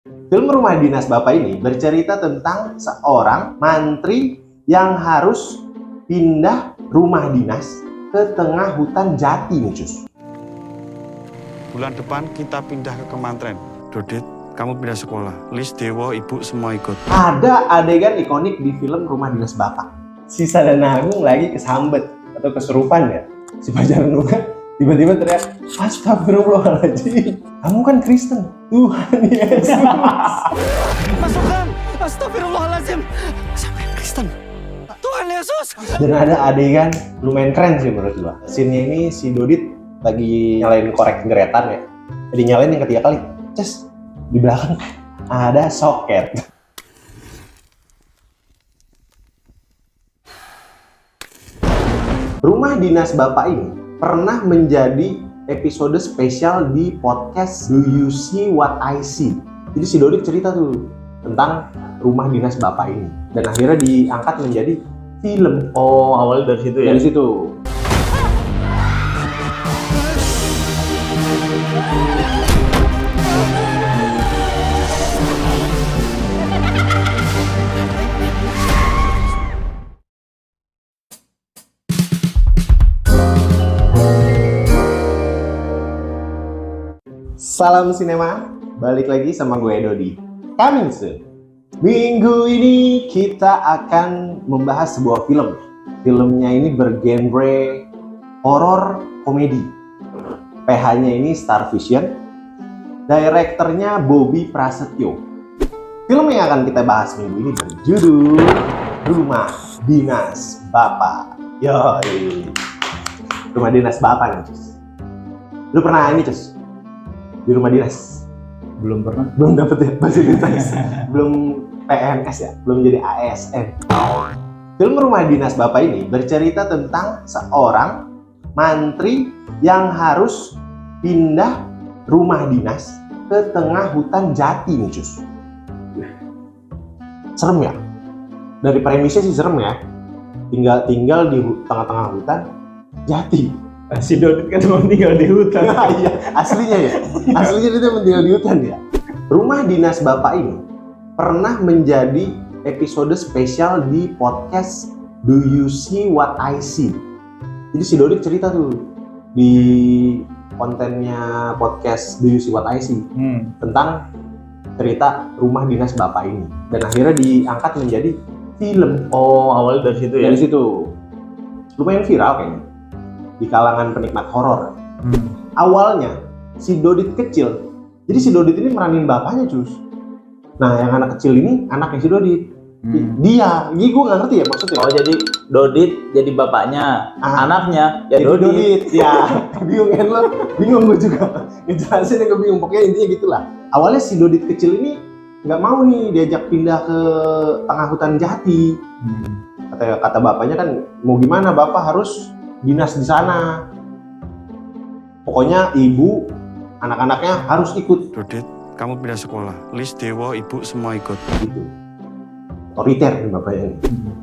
Film Rumah Dinas Bapak ini bercerita tentang seorang mantri yang harus pindah rumah dinas ke tengah hutan jati nih cus. Bulan depan kita pindah ke Kemantren. Dodit, kamu pindah sekolah. Lis, Dewo, Ibu semua ikut. Ada adegan ikonik di film Rumah Dinas Bapak. Si Sadananggung lagi kesambet atau kesurupan ya. Si Pajaranungga tiba-tiba teriak, "Astagfirullahaladzim, kamu kan Kristen, Tuhan Yesus." Masukkan! Astagfirullahaladzim! Sampai Kristen! Tuhan Yesus! Dan ada adegan lumayan keren sih menurut gua. Scene-nya ini si Dodit lagi nyalain korek geretan ya. Jadi nyalain yang ketiga kali. Ces, di belakang ada soket. Rumah Dinas Bapak ini pernah menjadi episode spesial di podcast Do You See What I See. Jadi si Dodit cerita tuh tentang Rumah Dinas Bapak ini. Dan akhirnya diangkat menjadi film. Oh, awalnya dari situ ya? Dari situ. Salam sinema, balik lagi sama gue Dodi. Coming soon. Minggu ini kita akan membahas sebuah film. Filmnya ini bergenre horor komedi. PH-nya ini Star Vision. Direkturnya Bobby Prasetyo. Film yang akan kita bahas minggu ini berjudul Rumah Dinas Bapak. Yoi. Rumah Dinas Bapak nih, Cus. Lu pernah ini, Cus? Di rumah dinas? Belum pernah. Belum dapet ya fasilitas. Belum PNS ya, belum jadi ASN. Film Rumah Dinas Bapak ini bercerita tentang seorang mantri yang harus pindah rumah dinas ke tengah hutan jati nih cus. Serem ya? Dari premisnya sih serem ya. Tinggal di tengah-tengah hutan jati. Si Dodit kan emang tinggal di hutan. Iya, aslinya ya. Aslinya dia tinggal di hutan ya. Rumah Dinas Bapak ini pernah menjadi episode spesial di podcast Do You See What I See. Jadi si Dodit cerita tuh di kontennya podcast Do You See What I See tentang cerita Rumah Dinas Bapak ini. Dan akhirnya diangkat menjadi film. Oh, awalnya dari situ ya? Dari situ. Lumayan viral kayaknya di kalangan penikmat horor. Awalnya si Dodit kecil. Jadi si Dodit ini meranin bapaknya, Cus. Nah, yang anak kecil ini anaknya si Dodit. Dia, ini gue nggak ngerti ya maksudnya. Oh, jadi Dodit jadi bapaknya, anaknya ya jadi Dodit. Ya, bingung kan lo? Bingung gue juga. Ngejelasin gue bingung. Pokoknya intinya gitulah. Awalnya si Dodit kecil ini nggak mau nih diajak pindah ke tengah hutan jati. Kata bapaknya kan mau gimana, bapak harus dinas di sana. Pokoknya ibu, anak-anaknya harus ikut. Dodit, kamu pindah sekolah. Lis, Dewo, Ibu semua ikut. Gitu. Otoriter nih bapaknya ini.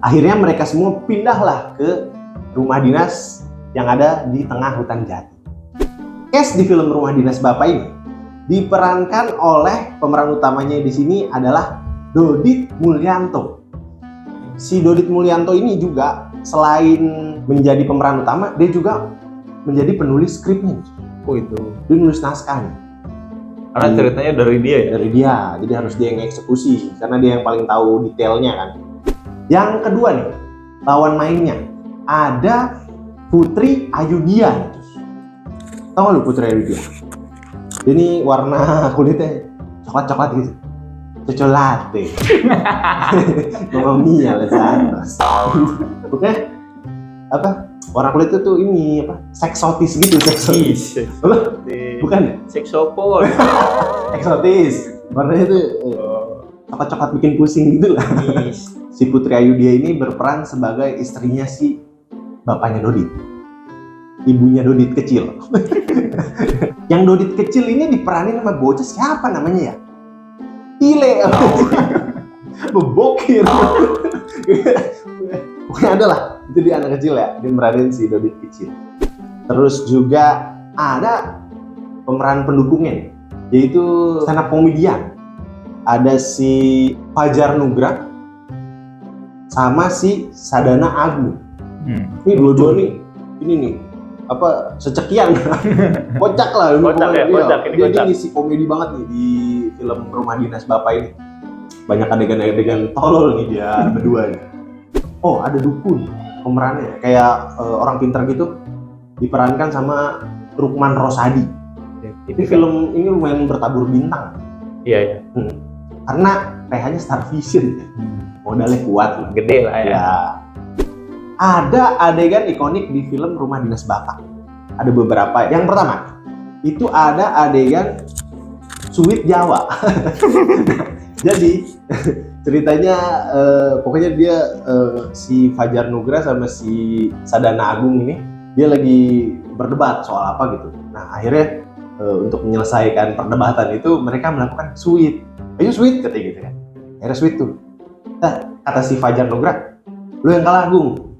Akhirnya mereka semua pindahlah ke rumah dinas yang ada di tengah hutan jati. Cast di film Rumah Dinas Bapak ini diperankan oleh pemeran utamanya di sini adalah Dodit Mulyanto. Si Dodit Mulyanto ini juga selain menjadi pemeran utama, dia juga menjadi penulis skripnya. Oh itu. Dia nulis naskah nih. Karena ceritanya dari dia ya? Dari dia, jadi harus dia yang eksekusi karena dia yang paling tahu detailnya kan. Yang kedua nih, lawan mainnya ada Putri Ayudhya. Tahu nggak lu Putri Ayudhya? Ini warna kulitnya coklat-coklat gitu. Cocolate. Mamma mia, Santos. Pokoknya apa? Warna kulit itu tuh ini apa? Seksotis gitu, seksotis. Bukan ya? Seksopol. Eksotis. Warnanya tuh coklat-coklat bikin pusing gitu lah. Si Putri Ayudhya ini berperan sebagai istrinya si bapaknya Dodit. Ibunya Dodit kecil. Yang Dodit kecil ini diperanin sama bocah siapa namanya ya? Ile. Bebokir. Pokoknya ada lah. Itu dia anak kecil ya. Dia meranin si Dodit kecil. Terus juga ada pemeran pendukungnya nih, yaitu stand up komedian ada si Fajar Nugra sama si Sadana Agung. Ini dua-dua nih, ini nih apa secekian kocak lah. Kocak ya, kocak, ini dia kocak. ngisi komedi banget nih di film Rumah Dinas Bapak ini. Banyak adegan-adegan tolol nih dia berdua nih. Oh, ada dukun pemerannya kayak orang pintar gitu, diperankan sama Rukman Rosadi. Ini film ini lumayan bertabur bintang. Iya. Karena PH-nya Star Vision. Modalnya kuat lah. Gede lah ya. Ya. Ada adegan ikonik di film Rumah Dinas Bapak. Ada beberapa. Yang pertama, itu ada adegan suit Jawa. Jadi ceritanya pokoknya dia si Fajar Nugra sama si Sadana Agung ini dia lagi berdebat soal apa gitu. Nah akhirnya untuk menyelesaikan perdebatan itu mereka melakukan suit. Ayo suit katanya gitu kan. Akhirnya suit tuh. Nah, kata si Fajar Nugra, lu yang kalah Agung.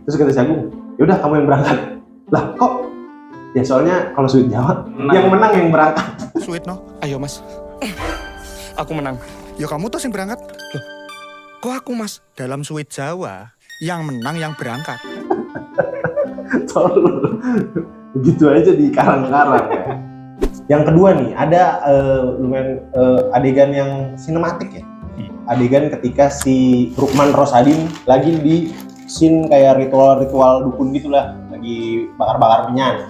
Terus kata si Agung, yaudah kamu yang berangkat. Lah kok? Ya soalnya kalau suit Jawa, yang menang yang berangkat. Sweet no, ayo mas. Aku menang. Ya kamu tuh yang berangkat. Loh, kok aku mas? Dalam suit Jawa, yang menang yang berangkat. Tolol. Begitu aja di karang-karang ya. Yang kedua nih, ada lumayan adegan yang sinematik ya. Adegan ketika si Rukman Rosadin lagi di scene kayak ritual-ritual dukun gitulah, lagi bakar-bakar menyan.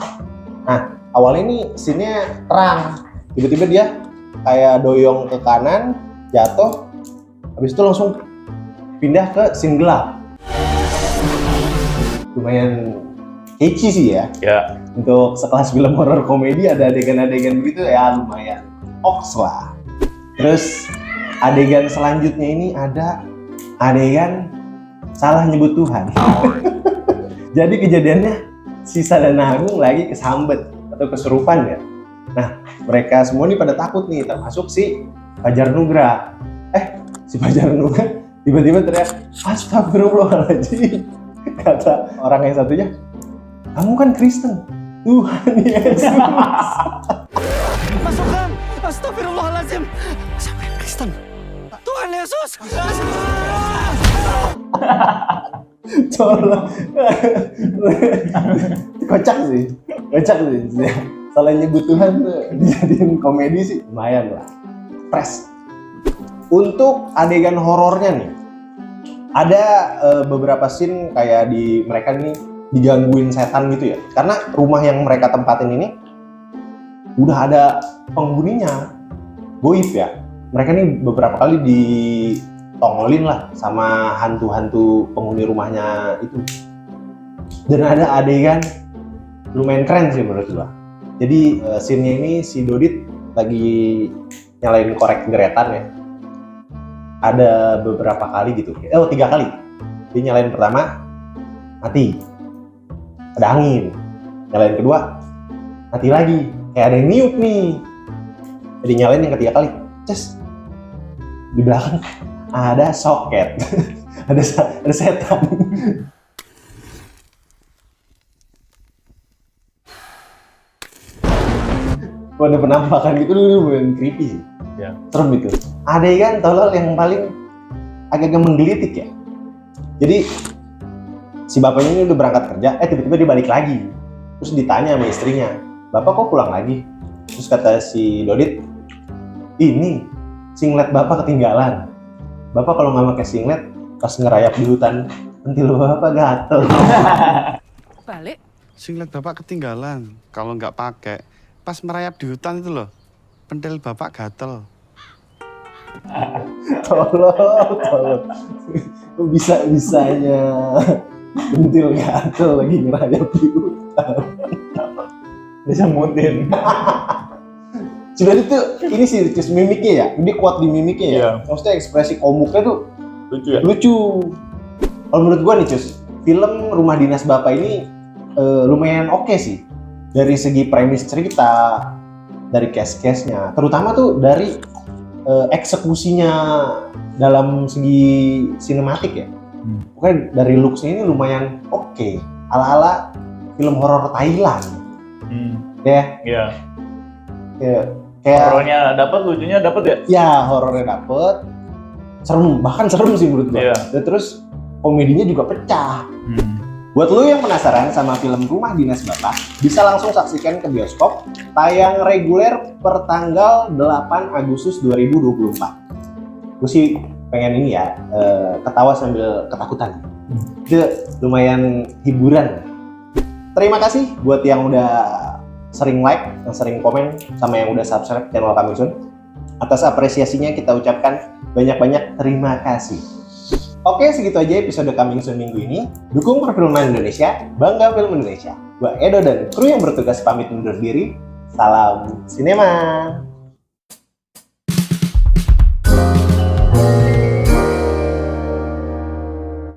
Nah, awalnya ini scene-nya terang. Tiba-tiba dia kayak doyong ke kanan, jatuh, habis itu langsung pindah ke scene gelap. Lumayan kece sih ya. Ya. Untuk sekelas film horor komedi ada adegan-adegan begitu ya lumayan oks lah. Terus adegan selanjutnya ini ada adegan salah nyebut Tuhan. Jadi kejadiannya si Sadana Agung lagi kesambet atau kesurupan ya. Nah mereka semua nih pada takut nih, termasuk si Fajar Nugra. Si Fajar Nugra tiba-tiba teriak, astagfirullahaladzim. Kata orang yang satunya, kamu kan Kristen, Tuhan Yesus. Masukkan, astagfirullahaladzim. Sampai Kristen. Tuhan Yesus. Colok. Kocak sih. Salah nyebut Tuhan tuh dijadiin komedi sih lumayan lah. Fresh. Untuk adegan horornya nih, ada beberapa scene kayak di mereka nih digangguin setan gitu ya. Karena rumah yang mereka tempatin ini udah ada penghuninya, goib ya. Mereka nih beberapa kali ditongolin lah sama hantu-hantu penghuni rumahnya itu. Dan ada adegan lumayan keren sih menurut gua. Jadi scene-nya ini si Dodit lagi nyalain korek geretan ya. Ada beberapa kali gitu. 3 kali. Dia nyalain pertama mati. Ada angin. Nyalain kedua mati lagi. Kayak ada yang niup nih. Jadi nyalain yang ketiga kali. Ces. Di belakang ada soket. ada setan. Ada penampakan gitu dulu lumayan creepy sih. Ya. Serem itu. Adegan tolol yang paling agak-agak menggelitik ya. Jadi si bapaknya ini udah berangkat kerja, tiba-tiba dia balik lagi. Terus ditanya sama istrinya, "Bapak kok pulang lagi?" Terus kata si Dodit, "Ini singlet bapak ketinggalan. Bapak kalau nggak pakai singlet pas ngerayap di hutan, pentil bapak gatel." Balik. Singlet bapak ketinggalan. Kalau nggak pakai, pas merayap di hutan itu loh, pentil bapak gatel. Tolong. Kok bisa-bisanya pentil gatel lagi ngerayap di hutan. Bisa mutin. Sebenarnya tuh ini sih mimiknya ya, dia kuat di mimiknya ya. Iya. Maksudnya ekspresi komuknya tuh Lucu ya? lucu. Kalau menurut gua nih Cus, film Rumah Dinas Bapak ini lumayan oke sih. Dari segi premis cerita, dari case-case-nya, terutama tuh dari eksekusinya dalam segi sinematik ya. Pokoknya dari looks-nya ini lumayan oke. Ala-ala film horor Thailand. Ya. Iya. Ya, Kayak Horornya dapat, lucunya dapat ya? ya horornya dapet, serem, bahkan serem sih menurut gue. Iya. Dan terus komedinya juga pecah. Buat lu yang penasaran sama film Rumah Dinas Bapak, bisa langsung saksikan ke bioskop, tayang reguler per tanggal 8 Agustus 2024. Gue sih pengen ini ya, ketawa sambil ketakutan. Itu lumayan hiburan. Terima kasih buat yang udah sering like, yang sering komen, sama yang udah subscribe channel Coming Soon. Atas apresiasinya kita ucapkan banyak-banyak terima kasih. Oke, segitu aja episode Coming Soon minggu ini. Dukung perfilman Indonesia, bangga film Indonesia. Gua Edo dan kru yang bertugas pamit undur diri. Salam sinema.